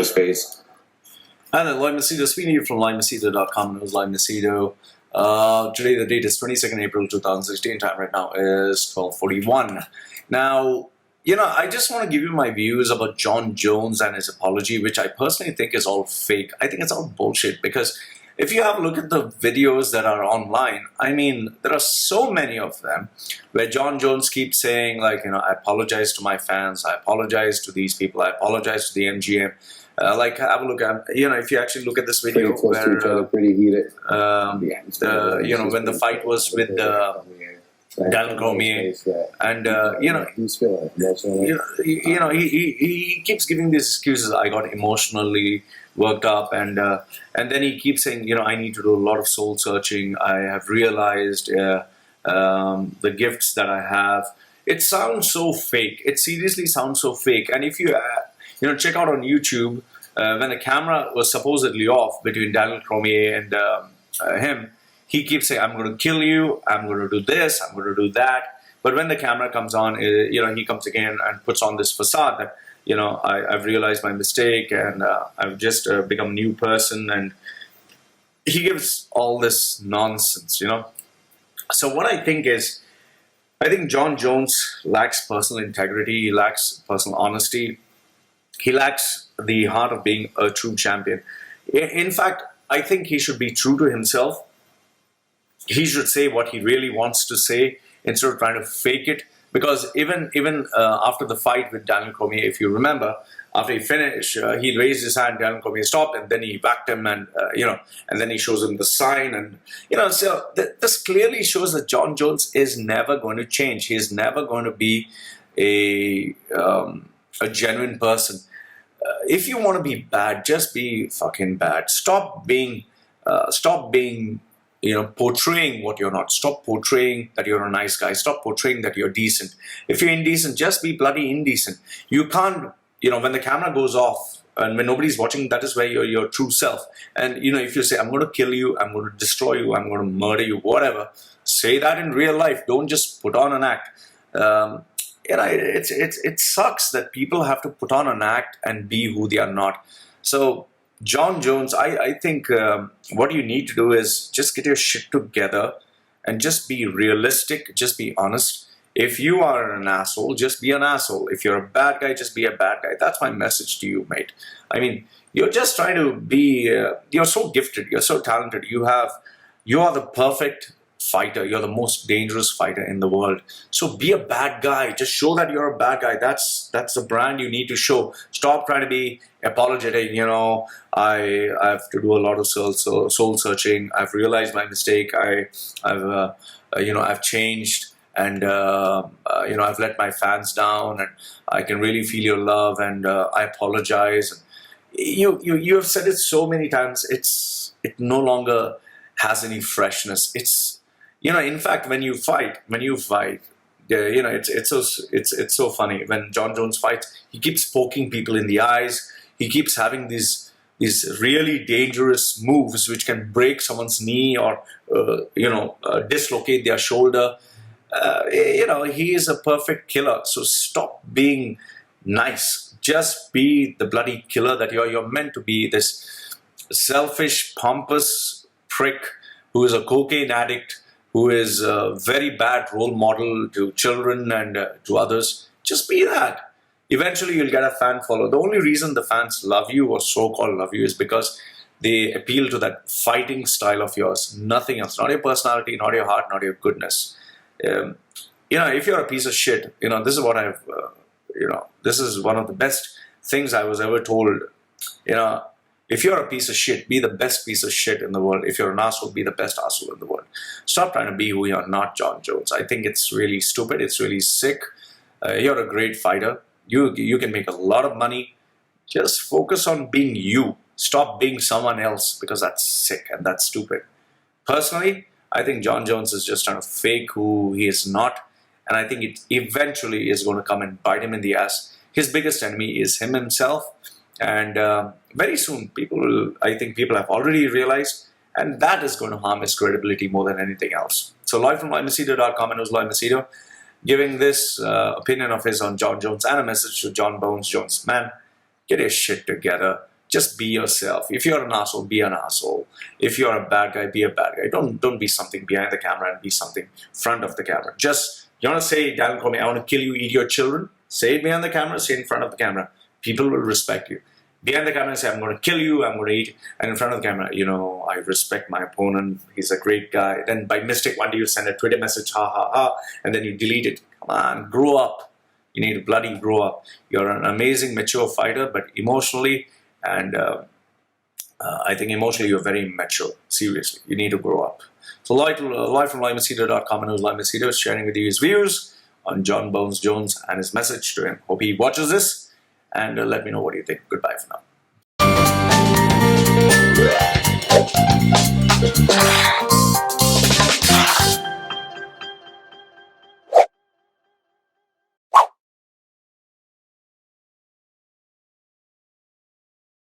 Space. Hello, Loy Machedo speaking to you from LoyMachedo.com. It was Loy Machedo. Today the date is 22nd April 2016. Time right now is 12:41. Now, I just want to give you my views about Jon Jones and his apology, which I personally think is all fake. I think it's all bullshit because if you have a look at the videos that are online, I mean, there are so many of them where Jon Jones keeps saying, like, I apologize to my fans, I apologize to these people, I apologize to the MGM. Have a look at, if you actually look at this video where, pretty heated. When the fight was with Daniel Cormier, and he keeps giving these excuses. I got emotionally worked up, and then he keeps saying, I need to do a lot of soul searching. I have realized the gifts that I have. It sounds so fake. It seriously sounds so fake. And if you check out on YouTube, when the camera was supposedly off between Daniel Cormier and him, he keeps saying, I'm going to kill you, I'm going to do this, I'm going to do that. But when the camera comes on, he comes again and puts on this facade that, I've realized my mistake and I've just become a new person. And he gives all this nonsense, So what I think is, Jon Jones lacks personal integrity, he lacks personal honesty, he lacks the heart of being a true champion. In fact, I think he should be true to himself. He should say what he really wants to say instead of trying to fake it. Because even after the fight with Daniel Cormier, if you remember, after he finished, he raised his hand, Daniel Cormier stopped, and then he whacked him, and and then he shows him the sign, and so this clearly shows that Jon Jones is never going to change. He is never going to be a genuine person. If you want to be bad, just be fucking bad. Stop being portraying what you're not. Stop portraying that you're a nice guy. Stop portraying that you're decent. If you're indecent, just be bloody indecent. You can't, when the camera goes off and when nobody's watching, that is where you're your true self. And, if you say, I'm going to kill you, I'm going to destroy you, I'm going to murder you, whatever, say that in real life. Don't just put on an act. It sucks that people have to put on an act and be who they are not. So, Jon Jones, I think what you need to do is just get your shit together and just be realistic, just be honest. If you are an asshole, just be an asshole. If you're a bad guy, just be a bad guy. That's my message to you, mate. I mean, you're just trying to be, you're so gifted, you're so talented. You are the perfect fighter. You're the most dangerous fighter in the world. So be a bad guy. Just show that you're a bad guy. That's the brand you need to show. Stop trying to be apologetic. I have to do a lot of soul searching. I've realized my mistake. I've changed, and I've let my fans down, and I can really feel your love, and I apologize. You have said it so many times. It no longer has any freshness. It's in fact, when you fight, it's so funny. When Jon Jones fights, he keeps poking people in the eyes. He keeps having these really dangerous moves which can break someone's knee or dislocate their shoulder. He is a perfect killer. So stop being nice. Just be the bloody killer that you're meant to be. This selfish, pompous prick who is a cocaine addict, who is a very bad role model to children and to others. Just be that. Eventually you'll get a fan follow. The only reason the fans love you or so-called love you is because they appeal to that fighting style of yours. Nothing else. Not your personality, not your heart, not your goodness. If you're a piece of shit, this is what I've, this is one of the best things I was ever told. If you're a piece of shit, be the best piece of shit in the world. If you're an asshole, be the best asshole in the world. Stop trying to be who you're not, Jon Jones. I think it's really stupid. It's really sick. You're a great fighter. You can make a lot of money. Just focus on being you. Stop being someone else, because that's sick and that's stupid. Personally, I think Jon Jones is just trying to fake who he is not. And I think it eventually is going to come and bite him in the ass. His biggest enemy is him himself. And very soon, I think people have already realized, and that is going to harm his credibility more than anything else. So Loy from LoyMachedo.com, and it was Loy Machedo giving this opinion of his on John Jones and a message to John Bones Jones. Man, get your shit together. Just be yourself. If you're an asshole, be an asshole. If you're a bad guy, be a bad guy. Don't be something behind the camera and be something front of the camera. Just, you want to say, Daniel Comey, I want to kill you, eat your children? Say it behind the camera, say it in front of the camera. People will respect you. Behind the camera, say, I'm going to kill you, I'm going to eat. And in front of the camera, I respect my opponent. He's a great guy. Then by mistake, one day you send a Twitter message, ha, ha, ha, and then you delete it. Come on, grow up. You need to bloody grow up. You're an amazing, mature fighter, but emotionally, and I think emotionally you're very immature. Seriously, you need to grow up. So Loy from LoyMachedo.com, and it was Loy Machedo sharing with you his views on John Bones Jones and his message to him. Hope he watches this, and let me know what you think. Goodbye for now.